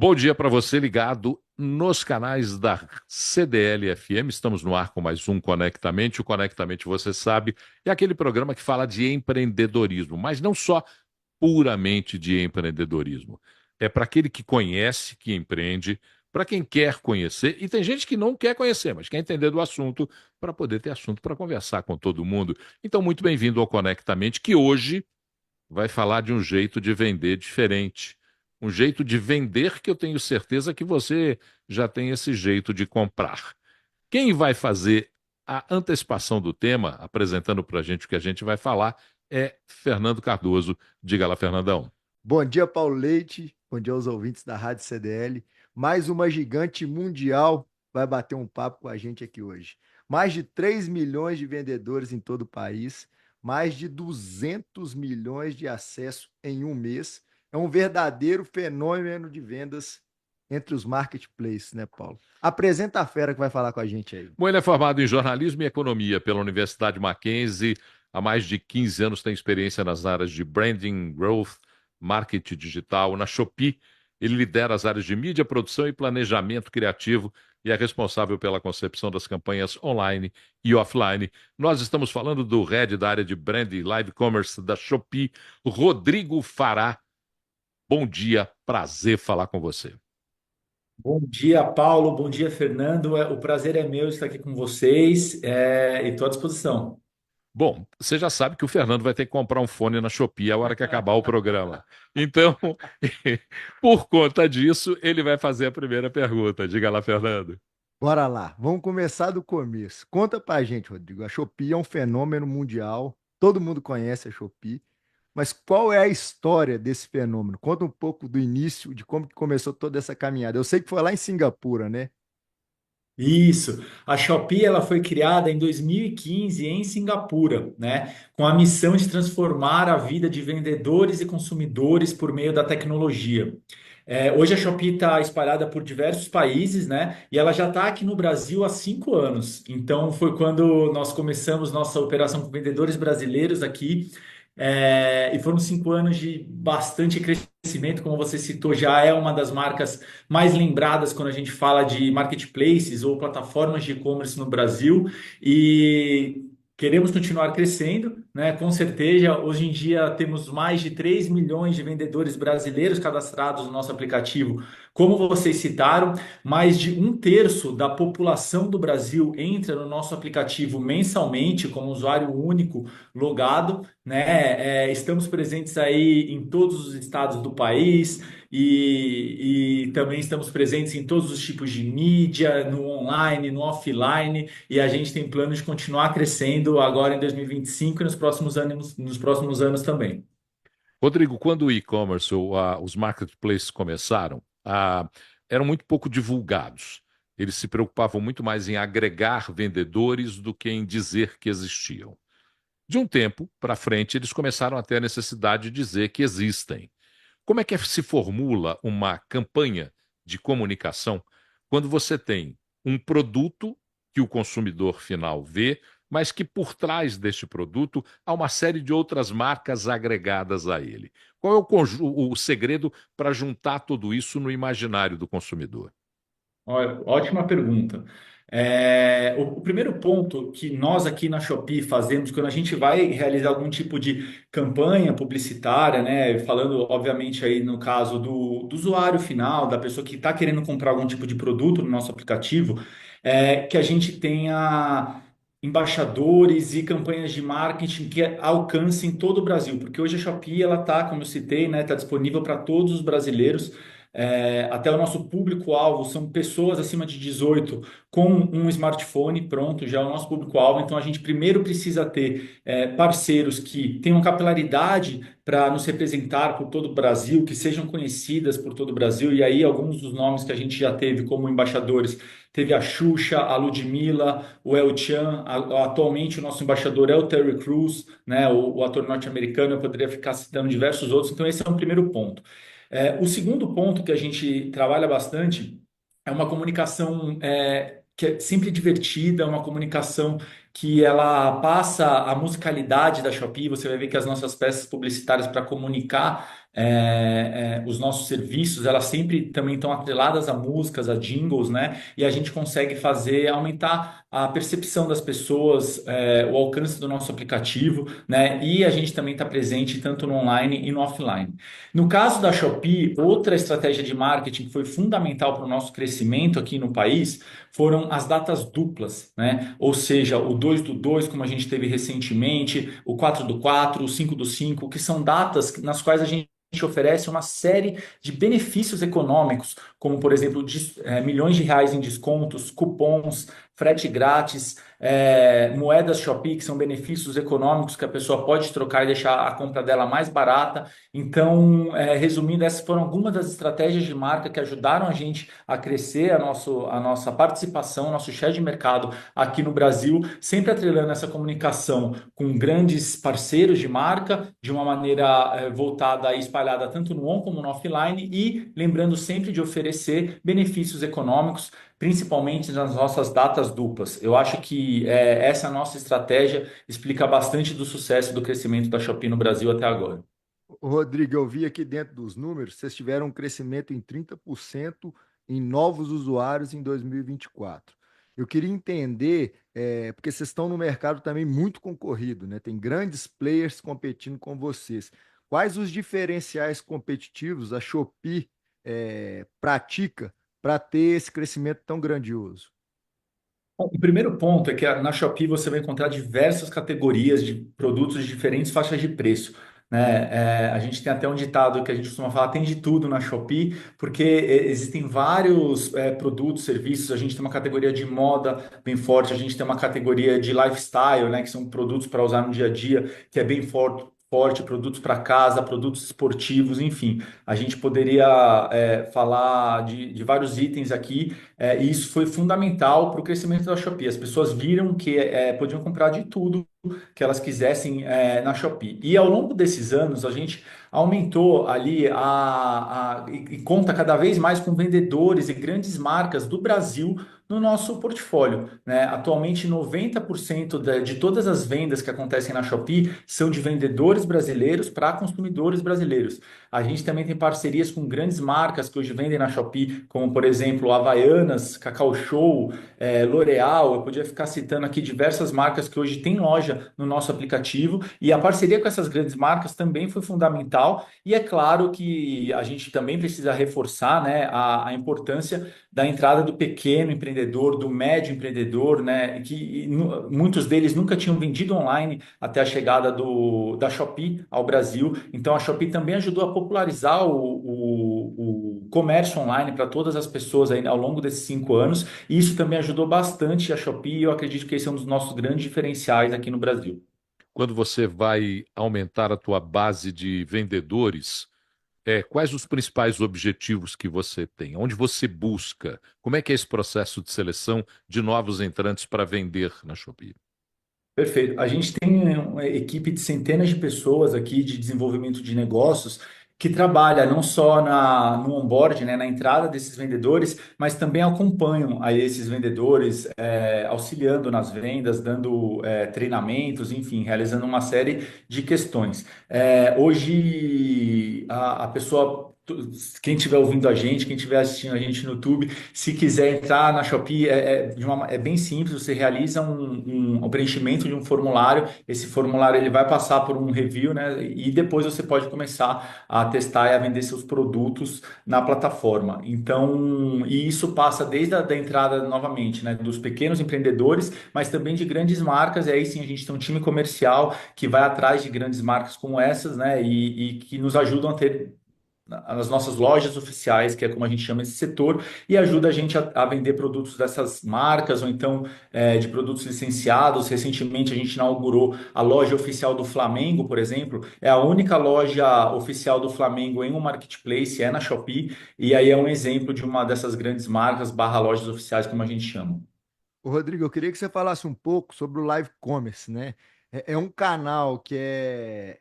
Bom dia para você ligado nos canais da CDL-FM. Estamos no ar com mais um Conectamente. O Conectamente, você sabe, é aquele programa que fala de empreendedorismo, mas não só puramente de empreendedorismo. É para aquele que conhece, que empreende, para quem quer conhecer, e tem gente que não quer conhecer, mas quer entender do assunto para poder ter assunto para conversar com todo mundo. Então, muito bem-vindo ao Conectamente, que hoje vai falar de um jeito de vender diferente. Um jeito de vender que eu tenho certeza que você já tem esse jeito de comprar. Quem vai fazer a antecipação do tema, apresentando para a gente o que a gente vai falar, é Fernando Cardoso. Diga lá, Fernandão. Bom dia, Paulo Leite. Bom dia aos ouvintes da Rádio CDL. Mais uma gigante mundial vai bater um papo com a gente aqui hoje. Mais de 3 milhões de vendedores em todo o país, mais de 200 milhões de acessos em um mês. É um verdadeiro fenômeno de vendas entre os marketplaces, né, Paulo? Apresenta a fera que vai falar com a gente aí. Bom, ele é formado em jornalismo e economia pela Universidade Mackenzie. Há mais de 15 anos tem experiência nas áreas de branding, growth, marketing digital. Na Shopee, ele lidera as áreas de mídia, produção e planejamento criativo e é responsável pela concepção das campanhas online e offline. Nós estamos falando do head da área de branding live commerce da Shopee, Rodrigo Fará. Bom dia, prazer falar com você. Bom dia, Paulo. Bom dia, Fernando. O prazer é meu estar aqui com vocês, e estou à disposição. Bom, você já sabe que o Fernando vai ter que comprar um fone na Shopee a hora que acabar o programa. Então, por conta disso, ele vai fazer a primeira pergunta. Diga lá, Fernando. Bora lá, vamos começar do começo. Conta pra gente, Rodrigo. A Shopee é um fenômeno mundial, todo mundo conhece a Shopee, mas qual é a história desse fenômeno? Conta um pouco do início, de como que começou toda essa caminhada. Eu sei que foi lá em Singapura, né? Isso. A Shopee ela foi criada em 2015 em Singapura, né, com a missão de transformar a vida de vendedores e consumidores por meio da tecnologia. Hoje a Shopee está espalhada por diversos países, né? E ela já está aqui no Brasil há 5 anos. Então foi quando nós começamos nossa operação com vendedores brasileiros aqui. E foram 5 anos de bastante crescimento, como você citou, já é uma das marcas mais lembradas quando a gente fala de marketplaces ou plataformas de e-commerce no Brasil. E queremos continuar crescendo, né? Com certeza, hoje em dia temos mais de 3 milhões de vendedores brasileiros cadastrados no nosso aplicativo. Como vocês citaram, mais de um terço da população do Brasil entra no nosso aplicativo mensalmente como usuário único logado, né? Estamos presentes aí em todos os estados do país e também estamos presentes em todos os tipos de mídia, no online, no offline, e a gente tem plano de continuar crescendo agora em 2025 e nos próximos anos também. Rodrigo, quando o e-commerce ou os marketplaces começaram, eram muito pouco divulgados. Eles se preocupavam muito mais em agregar vendedores do que em dizer que existiam. De um tempo para frente, eles começaram a ter a necessidade de dizer que existem. Como é que se formula uma campanha de comunicação quando você tem um produto que o consumidor final vê, mas que por trás deste produto há uma série de outras marcas agregadas a ele? Qual é o segredo para juntar tudo isso no imaginário do consumidor? Olha, ótima pergunta. O primeiro ponto que nós aqui na Shopee fazemos quando a gente vai realizar algum tipo de campanha publicitária, né, falando obviamente aí no caso do usuário final, da pessoa que está querendo comprar algum tipo de produto no nosso aplicativo, é que a gente tenha embaixadores e campanhas de marketing que alcancem todo o Brasil, porque hoje a Shopee ela está, como eu citei, né, está disponível para todos os brasileiros. Até o nosso público-alvo são pessoas acima de 18 com um smartphone, pronto, já é o nosso público-alvo. Então a gente primeiro precisa ter parceiros que tenham capilaridade para nos representar por todo o Brasil, que sejam conhecidas por todo o Brasil. E aí alguns dos nomes que a gente já teve como embaixadores, teve a Xuxa, a Ludmilla, o El Chan, atualmente o nosso embaixador é o Terry Crews, né, o ator norte-americano, eu poderia ficar citando diversos outros. Então esse é um primeiro ponto. O segundo ponto que a gente trabalha bastante é uma comunicação que é sempre divertida, uma comunicação que ela passa a musicalidade da Shopee. Você vai ver que as nossas peças publicitárias para comunicar os nossos serviços, elas sempre também estão atreladas a músicas, a jingles, né? E a gente consegue fazer aumentar a percepção das pessoas, o alcance do nosso aplicativo, né? E a gente também está presente tanto no online e no offline. No caso da Shopee, outra estratégia de marketing que foi fundamental para o nosso crescimento aqui no país foram as datas duplas, né? Ou seja, o 2 do 2, como a gente teve recentemente, o 4 do 4, o 5 do 5, que são datas nas quais a gente oferece uma série de benefícios econômicos, como, por exemplo, milhões de reais em descontos, cupons, frete grátis, moedas Shopee, que são benefícios econômicos que a pessoa pode trocar e deixar a compra dela mais barata. Então, resumindo, essas foram algumas das estratégias de marca que ajudaram a gente a crescer a nossa participação, nosso share de mercado aqui no Brasil, sempre atrelando essa comunicação com grandes parceiros de marca, de uma maneira voltada e espalhada tanto no on como no offline, e lembrando sempre de oferecer benefícios econômicos, principalmente nas nossas datas duplas. Eu acho que essa nossa estratégia explica bastante do sucesso do crescimento da Shopee no Brasil até agora. Rodrigo, eu vi aqui dentro dos números, vocês tiveram um crescimento em 30% em novos usuários em 2024. Eu queria entender, porque vocês estão no mercado também muito concorrido, né? Tem grandes players competindo com vocês. Quais os diferenciais competitivos a Shopee pratica para ter esse crescimento tão grandioso? Bom, o primeiro ponto é que na Shopee você vai encontrar diversas categorias de produtos de diferentes faixas de preço, né? A gente tem até um ditado que a gente costuma falar, tem de tudo na Shopee, porque existem vários produtos, serviços. A gente tem uma categoria de moda bem forte, a gente tem uma categoria de lifestyle, né? Que são produtos para usar no dia a dia, que é bem forte. Forte, produtos para casa, produtos esportivos, enfim. A gente poderia falar de vários itens aqui, e isso foi fundamental para o crescimento da Shopee. As pessoas viram que podiam comprar de tudo que elas quisessem na Shopee. E ao longo desses anos, a gente aumentou ali e conta cada vez mais com vendedores e grandes marcas do Brasil no nosso portfólio, né? Atualmente, 90% de todas as vendas que acontecem na Shopee são de vendedores brasileiros para consumidores brasileiros. A gente também tem parcerias com grandes marcas que hoje vendem na Shopee, como, por exemplo, Havaianas, Cacau Show, L'Oréal. Eu podia ficar citando aqui diversas marcas que hoje têm loja no nosso aplicativo, e a parceria com essas grandes marcas também foi fundamental. E é claro que a gente também precisa reforçar, né, a importância da entrada do pequeno empreendedor, do médio empreendedor, né, que muitos deles nunca tinham vendido online até a chegada da Shopee ao Brasil. Então a Shopee também ajudou a popularizar o comércio online para todas as pessoas aí ao longo desses 5 anos, e isso também ajudou bastante a Shopee, e eu acredito que esse é um dos nossos grandes diferenciais aqui no Brasil. Quando você vai aumentar a tua base de vendedores, quais os principais objetivos que você tem? Onde você busca? Como é que é esse processo de seleção de novos entrantes para vender na Shopee? Perfeito. A gente tem uma equipe de centenas de pessoas aqui de desenvolvimento de negócios que trabalha não só no onboard, né, na entrada desses vendedores, mas também acompanham aí esses vendedores, auxiliando nas vendas, dando treinamentos, enfim, realizando uma série de questões. Hoje a pessoa, quem estiver ouvindo a gente, quem estiver assistindo a gente no YouTube, se quiser entrar na Shopee, é bem simples. Você realiza um preenchimento de um formulário. Esse formulário ele vai passar por um review, né? E depois você pode começar a testar e a vender seus produtos na plataforma. Então, e isso passa desde a da entrada, novamente, né, dos pequenos empreendedores, mas também de grandes marcas. E aí sim a gente tem um time comercial que vai atrás de grandes marcas como essas, né? E que nos ajudam a ter nas nossas lojas oficiais, que é como a gente chama esse setor, e ajuda a gente a vender produtos dessas marcas, ou então de produtos licenciados. Recentemente a gente inaugurou a loja oficial do Flamengo, por exemplo. É a única loja oficial do Flamengo em um marketplace, é na Shopee, e aí é um exemplo de uma dessas grandes marcas barra lojas oficiais, como a gente chama. Ô, Rodrigo, eu queria que você falasse um pouco sobre o live commerce, né? É um canal que é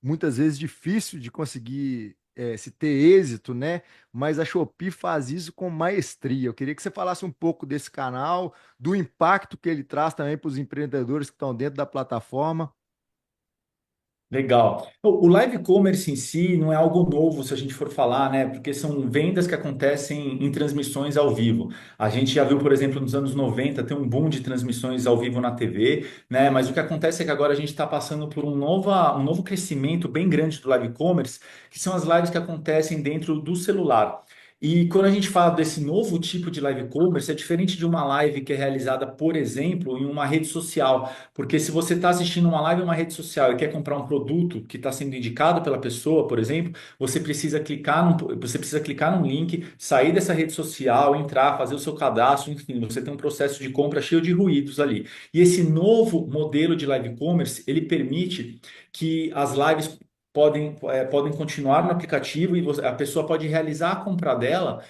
muitas vezes difícil de conseguir se ter êxito, né? Mas a Shopee faz isso com maestria. Eu queria que você falasse um pouco desse canal, do impacto que ele traz também para os empreendedores que estão dentro da plataforma. Legal. O live commerce em si não é algo novo, se a gente for falar, né? Porque são vendas que acontecem em transmissões ao vivo. A gente já viu, por exemplo, nos anos 90 tem um boom de transmissões ao vivo na TV, né? Mas o que acontece é que agora a gente está passando por um novo crescimento bem grande do live commerce, que são as lives que acontecem dentro do celular. E quando a gente fala desse novo tipo de live commerce, é diferente de uma live que é realizada, por exemplo, em uma rede social. Porque se você está assistindo uma live em uma rede social e quer comprar um produto que está sendo indicado pela pessoa, por exemplo, você precisa clicar num link, sair dessa rede social, entrar, fazer o seu cadastro, enfim, você tem um processo de compra cheio de ruídos ali. E esse novo modelo de live commerce, ele permite que as lives podem continuar no aplicativo e a pessoa pode realizar a compra dela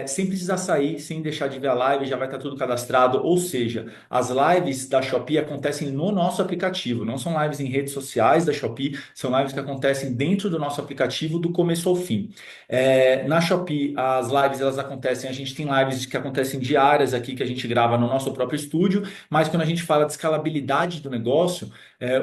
sem precisar sair, sem deixar de ver a live, já vai estar tudo cadastrado. Ou seja, as lives da Shopee acontecem no nosso aplicativo, não são lives em redes sociais da Shopee, são lives que acontecem dentro do nosso aplicativo do começo ao fim. Na Shopee, as lives elas acontecem, a gente tem lives que acontecem diárias aqui que a gente grava no nosso próprio estúdio, mas quando a gente fala de escalabilidade do negócio,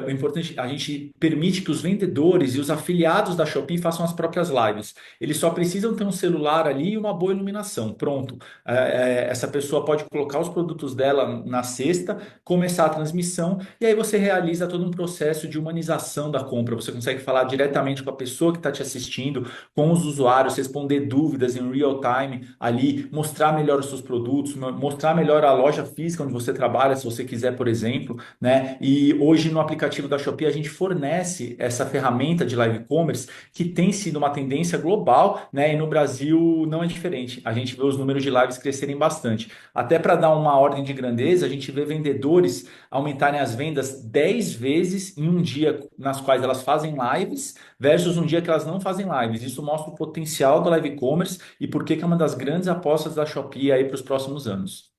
o importante, a gente permite que os vendedores e os afiliados da Shopee façam as próprias lives. Eles só precisam ter um celular ali e uma boa iluminação. Pronto. Essa pessoa pode colocar os produtos dela na cesta, começar a transmissão e aí você realiza todo um processo de humanização da compra. Você consegue falar diretamente com a pessoa que está te assistindo, com os usuários, responder dúvidas em real time ali, mostrar melhor os seus produtos, mostrar melhor a loja física onde você trabalha, se você quiser, por exemplo, né? E hoje no aplicativo da Shopee a gente fornece essa ferramenta de live commerce que tem sido uma tendência global, né? E no Brasil não é diferente. A gente vê os números de lives crescerem bastante. Até para dar uma ordem de grandeza, a gente vê vendedores aumentarem as vendas 10 vezes em um dia nas quais elas fazem lives versus um dia que elas não fazem lives. Isso mostra o potencial do live commerce e por que é uma das grandes apostas da Shopee aí para os próximos anos.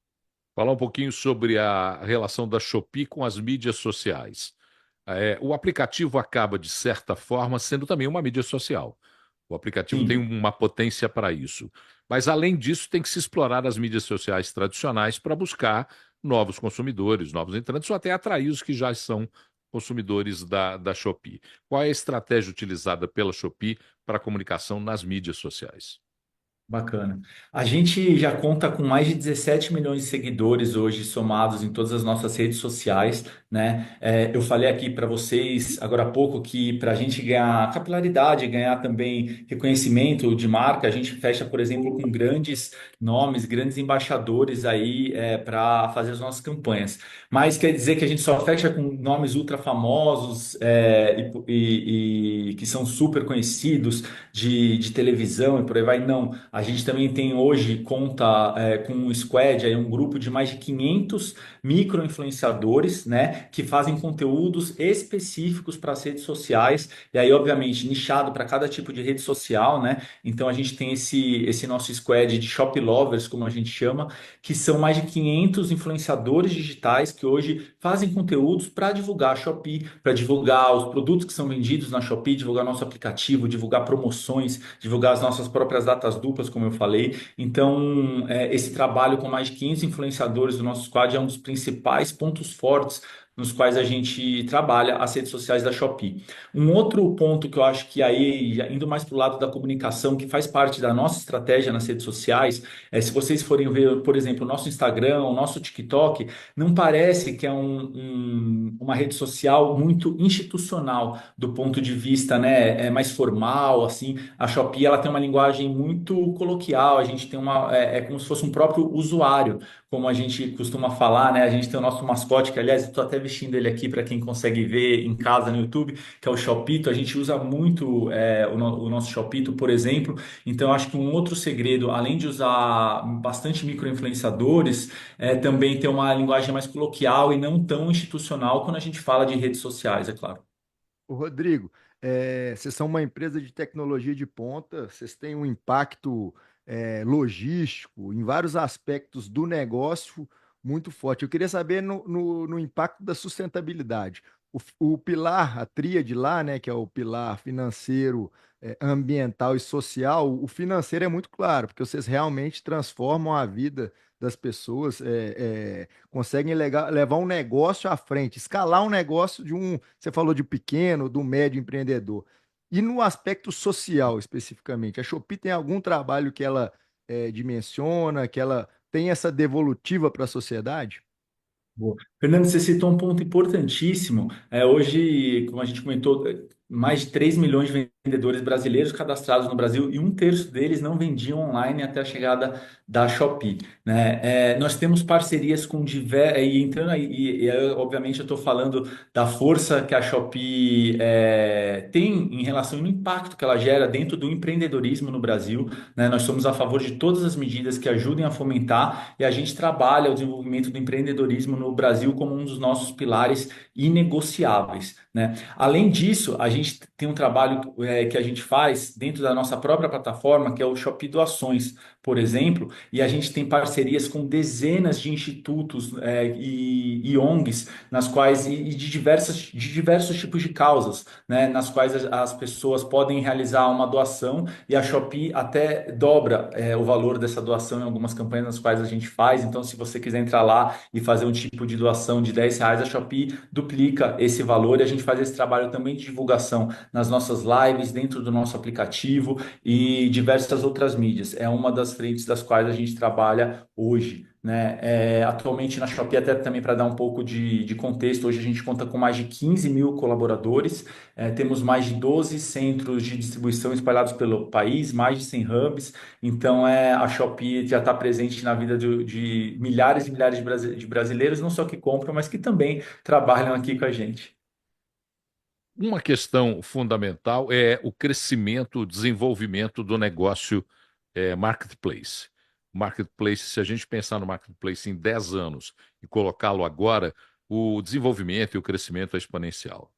Falar um pouquinho sobre a relação da Shopee com as mídias sociais. O aplicativo acaba, de certa forma, sendo também uma mídia social. O aplicativo tem Sim. uma potência para isso. Mas, além disso, tem que se explorar as mídias sociais tradicionais para buscar novos consumidores, novos entrantes, ou até atrair os que já são consumidores da Shopee. Qual é a estratégia utilizada pela Shopee para a comunicação nas mídias sociais? Bacana. A gente já conta com mais de 17 milhões de seguidores hoje somados em todas as nossas redes sociais, né? Eu falei aqui para vocês agora há pouco que para a gente ganhar capilaridade, ganhar também reconhecimento de marca, a gente fecha, por exemplo, com grandes nomes, grandes embaixadores aí para fazer as nossas campanhas. Mas quer dizer que a gente só fecha com nomes ultra famosos e que são super conhecidos de televisão e por aí vai? Não. A gente também tem hoje conta com um squad, aí um grupo de mais de 500 micro-influenciadores, né, que fazem conteúdos específicos para as redes sociais, e aí, obviamente, nichado para cada tipo de rede social, né? Então a gente tem esse nosso squad de shop lovers, como a gente chama, que são mais de 500 influenciadores digitais que hoje fazem conteúdos para divulgar a Shopee, para divulgar os produtos que são vendidos na Shopee, divulgar nosso aplicativo, divulgar promoções, divulgar as nossas próprias datas duplas, como eu falei. Então, esse trabalho com mais de 15 influenciadores do nosso squad é um dos principais pontos fortes nos quais a gente trabalha as redes sociais da Shopee. Um outro ponto que eu acho que aí, indo mais para o lado da comunicação, que faz parte da nossa estratégia nas redes sociais, se vocês forem ver, por exemplo, o nosso Instagram, o nosso TikTok, não parece que é uma rede social muito institucional do ponto de vista, né, mais formal, assim. A Shopee, ela tem uma linguagem muito coloquial, a gente tem é como se fosse um próprio usuário, como a gente costuma falar, né? A gente tem o nosso mascote, que aliás, eu estou até vestindo ele aqui para quem consegue ver em casa no YouTube, que é o Shopito. A gente usa muito o nosso Shopito, por exemplo. Então, eu acho que um outro segredo, além de usar bastante micro-influenciadores, é também ter uma linguagem mais coloquial e não tão institucional quando a gente fala de redes sociais, é claro. O Rodrigo, vocês são uma empresa de tecnologia de ponta, vocês têm um impacto logístico em vários aspectos do negócio muito forte. Eu queria saber no impacto da sustentabilidade. O pilar, a tríade lá, né, que é o pilar financeiro, ambiental e social, o financeiro é muito claro, porque vocês realmente transformam a vida das pessoas, conseguem levar um negócio à frente, escalar um negócio você falou de pequeno, do médio empreendedor. E no aspecto social, especificamente, a Shopee tem algum trabalho que ela dimensiona, que ela tem essa devolutiva para a sociedade? Boa. Fernando, você citou um ponto importantíssimo. Hoje, como a gente comentou, mais de 3 milhões de vendedores brasileiros cadastrados no Brasil e um terço deles não vendiam online até a chegada da Shopee, né? Nós temos parcerias com diversos. E entrando aí, obviamente, eu estou falando da força que a Shopee tem em relação ao impacto que ela gera dentro do empreendedorismo no Brasil, né? Nós somos a favor de todas as medidas que ajudem a fomentar e a gente trabalha o desenvolvimento do empreendedorismo no Brasil como um dos nossos pilares inegociáveis, né? Além disso, a gente tem um trabalho que a gente faz dentro da nossa própria plataforma, que é o Shopee Doações, por exemplo, e a gente tem parcerias com dezenas de institutos e ONGs, nas quais e de diversos tipos de causas, né, nas quais as pessoas podem realizar uma doação e a Shopee até dobra o valor dessa doação em algumas campanhas nas quais a gente faz. Então, se você quiser entrar lá e fazer um tipo de doação de R$ 10, a Shopee duplica esse valor e a gente faz esse trabalho também de divulgação nas nossas lives, dentro do nosso aplicativo e diversas outras mídias. É uma das frentes das quais a gente trabalha hoje, né? Atualmente na Shopee, até também para dar um pouco de contexto, hoje a gente conta com mais de 15 mil colaboradores, temos mais de 12 centros de distribuição espalhados pelo país, mais de 100 hubs, então a Shopee já está presente na vida de milhares e milhares de brasileiros, não só que compram, mas que também trabalham aqui com a gente. Uma questão fundamental é o crescimento, o desenvolvimento do negócio marketplace. Marketplace, se a gente pensar no marketplace em 10 anos e colocá-lo agora, o desenvolvimento e o crescimento é exponencial.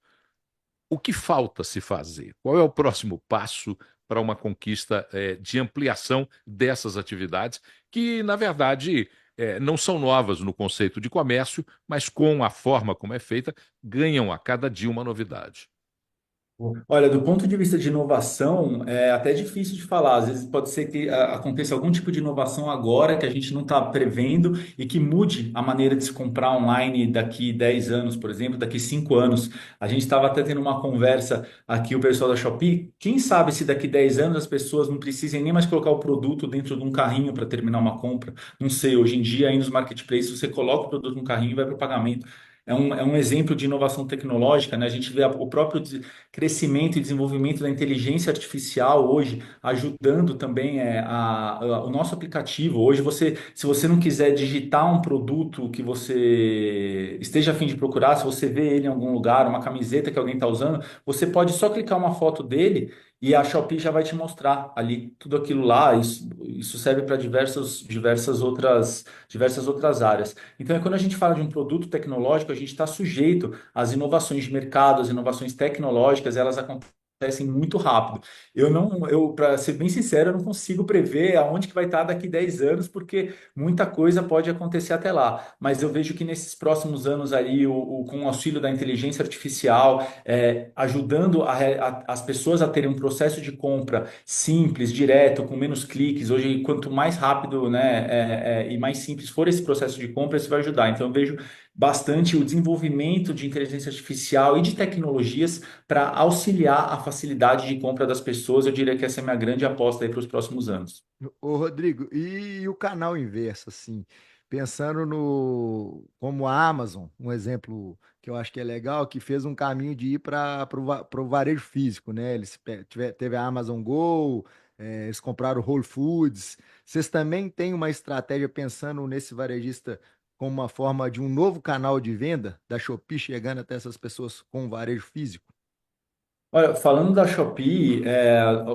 O que falta se fazer? Qual é o próximo passo para uma conquista de ampliação dessas atividades, que, na verdade, não são novas no conceito de comércio, mas com a forma como é feita, ganham a cada dia uma novidade. Olha, do ponto de vista de inovação, é até difícil de falar. Às vezes pode ser que aconteça algum tipo de inovação agora que a gente não está prevendo e que mude a maneira de se comprar online daqui 10 anos, por exemplo, daqui 5 anos. A gente estava até tendo uma conversa aqui, o pessoal da Shopee. Quem sabe se daqui 10 anos as pessoas não precisem nem mais colocar o produto dentro de um carrinho para terminar uma compra? Não sei, hoje em dia, aí nos marketplaces, você coloca o produto no carrinho e vai para o pagamento. É um exemplo de inovação tecnológica, né? A gente vê o próprio crescimento e desenvolvimento da inteligência artificial hoje ajudando também o nosso aplicativo. Hoje se você não quiser digitar um produto que você esteja a fim de procurar, se você vê ele em algum lugar, uma camiseta que alguém está usando, você pode só clicar uma foto dele e a Shopee já vai te mostrar ali tudo aquilo lá. Isso serve para diversas outras áreas. Então, quando a gente fala de um produto tecnológico, a gente está sujeito às inovações de mercado, às inovações tecnológicas, elas acontecem muito rápido. Para ser bem sincero, eu não consigo prever aonde que vai estar daqui 10 anos, porque muita coisa pode acontecer até lá. Mas eu vejo que nesses próximos anos aí, com o auxílio da inteligência artificial, ajudando as pessoas a terem um processo de compra simples, direto, com menos cliques. Hoje, quanto mais rápido, né, e mais simples for esse processo de compra, isso vai ajudar. Então, eu vejo bastante o desenvolvimento de inteligência artificial e de tecnologias para auxiliar a facilidade de compra das pessoas. Eu diria que essa é a minha grande aposta aí para os próximos anos. Ô, Rodrigo, e o canal inverso, assim, pensando no como a Amazon, um exemplo que eu acho que é legal, que fez um caminho de ir para o varejo físico, né? Teve a Amazon Go, eles compraram o Whole Foods. Vocês também têm uma estratégia pensando nesse varejista como uma forma de um novo canal de venda da Shopee chegando até essas pessoas com o varejo físico? Olha, falando da Shopee,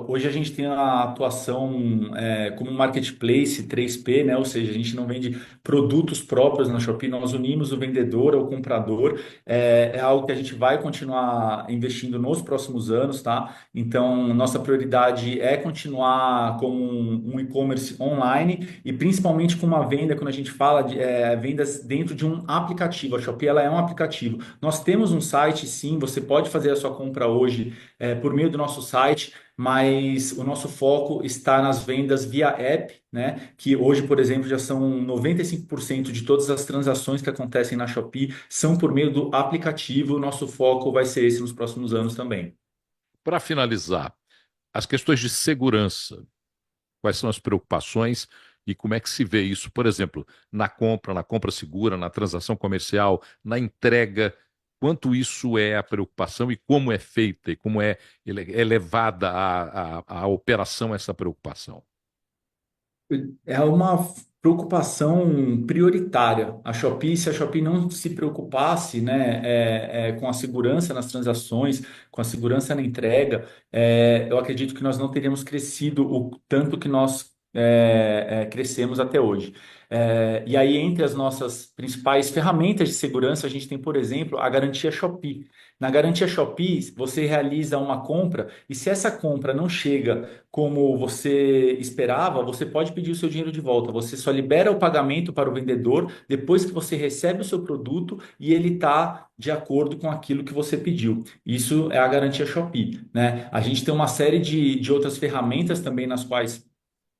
hoje a gente tem a atuação como marketplace 3P, né? Ou seja, a gente não vende produtos próprios na Shopee, nós unimos o vendedor ao comprador. É algo que a gente vai continuar investindo nos próximos anos, tá? Então, nossa prioridade é continuar com um e-commerce online e principalmente com uma venda, quando a gente fala de vendas dentro de um aplicativo. A Shopee, ela é um aplicativo. Nós temos um site, sim, você pode fazer a sua compra hoje hoje por meio do nosso site, mas o nosso foco está nas vendas via app, né? Que hoje, por exemplo, já são 95% de todas as transações que acontecem na Shopee são por meio do aplicativo. O nosso foco vai ser esse nos próximos anos também. Para finalizar, as questões de segurança, quais são as preocupações e como é que se vê isso, por exemplo, na compra segura, na transação comercial, na entrega, quanto isso é a preocupação e como é feita e como é levada a operação essa preocupação. É uma preocupação prioritária. A Shopee, se a Shopee não se preocupasse, né, com a segurança nas transações, com a segurança na entrega, eu acredito que nós não teríamos crescido o tanto que nós crescemos até hoje. E aí, entre as nossas principais ferramentas de segurança, a gente tem, por exemplo, a garantia Shopee. Na garantia Shopee, você realiza uma compra e se essa compra não chega como você esperava, você pode pedir o seu dinheiro de volta. Você só libera o pagamento para o vendedor depois que você recebe o seu produto e ele está de acordo com aquilo que você pediu. Isso é a garantia Shopee, né? A gente tem uma série de outras ferramentas também nas quais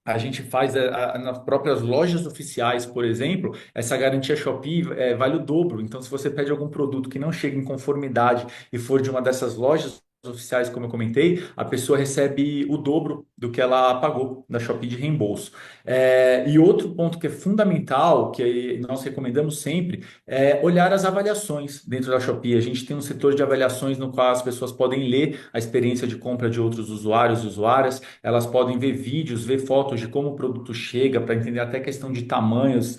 a gente faz nas próprias lojas oficiais, por exemplo, essa garantia Shopee vale o dobro. Então, se você pede algum produto que não chega em conformidade e for de uma dessas lojas oficiais, como eu comentei, a pessoa recebe o dobro do que ela pagou da Shopee de reembolso. E outro ponto que é fundamental, que nós recomendamos sempre, é olhar as avaliações dentro da Shopee. A gente tem um setor de avaliações no qual as pessoas podem ler a experiência de compra de outros usuários e usuárias, elas podem ver vídeos, ver fotos de como o produto chega, para entender até questão de tamanhos,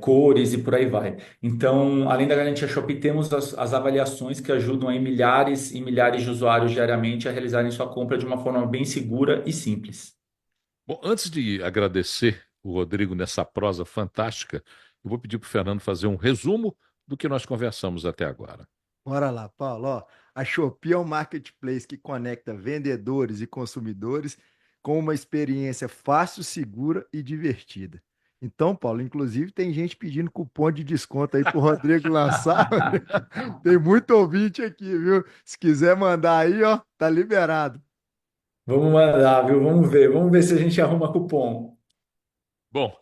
cores e por aí vai. Então, além da garantia Shopee, temos as avaliações que ajudam aí milhares e milhares de usuários diariamente a realizarem sua compra de uma forma bem segura e simples. Bom, antes de agradecer o Rodrigo nessa prosa fantástica, eu vou pedir para o Fernando fazer um resumo do que nós conversamos até agora. Bora lá, Paulo. Ó, a Shopee é um marketplace que conecta vendedores e consumidores com uma experiência fácil, segura e divertida. Então, Paulo, inclusive tem gente pedindo cupom de desconto aí pro Rodrigo lançar. Tem muito ouvinte aqui, viu? Se quiser mandar aí, ó, tá liberado. Vamos mandar, viu? Vamos ver se a gente arruma cupom. Bom,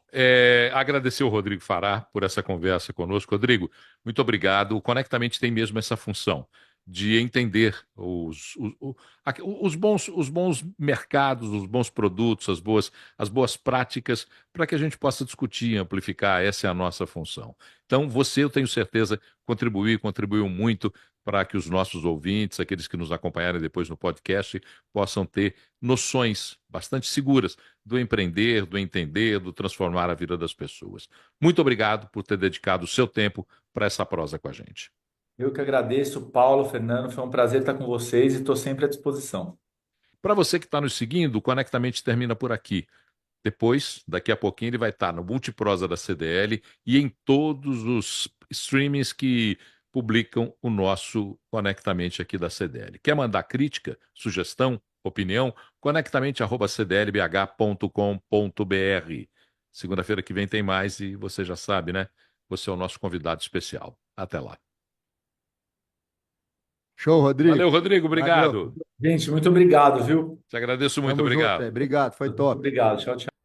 agradecer o Rodrigo Fará por essa conversa conosco. Rodrigo, muito obrigado. O Conectamente tem mesmo essa função de entender os bons mercados, os bons produtos, as boas práticas, para que a gente possa discutir e amplificar. Essa é a nossa função. Então, você, eu tenho certeza, contribuiu muito para que os nossos ouvintes, aqueles que nos acompanharem depois no podcast, possam ter noções bastante seguras do empreender, do entender, do transformar a vida das pessoas. Muito obrigado por ter dedicado o seu tempo para essa prosa com a gente. Eu que agradeço, Paulo, Fernando, foi um prazer estar com vocês e estou sempre à disposição. Para você que está nos seguindo, o Conectamente termina por aqui. Depois, daqui a pouquinho, ele vai estar no Multiprosa da CDL e em todos os streamings que publicam o nosso Conectamente aqui da CDL. Quer mandar crítica, sugestão, opinião? Conectamente@cdlbh.com.br. Segunda-feira que vem tem mais e você já sabe, né? Você é o nosso convidado especial. Até lá. Show, Rodrigo. Valeu, Rodrigo. Valeu. Obrigado. Gente, muito obrigado, viu? Te agradeço muito. Tamo junto, Obrigado. Obrigado, foi Muito top. obrigado. Tchau, tchau.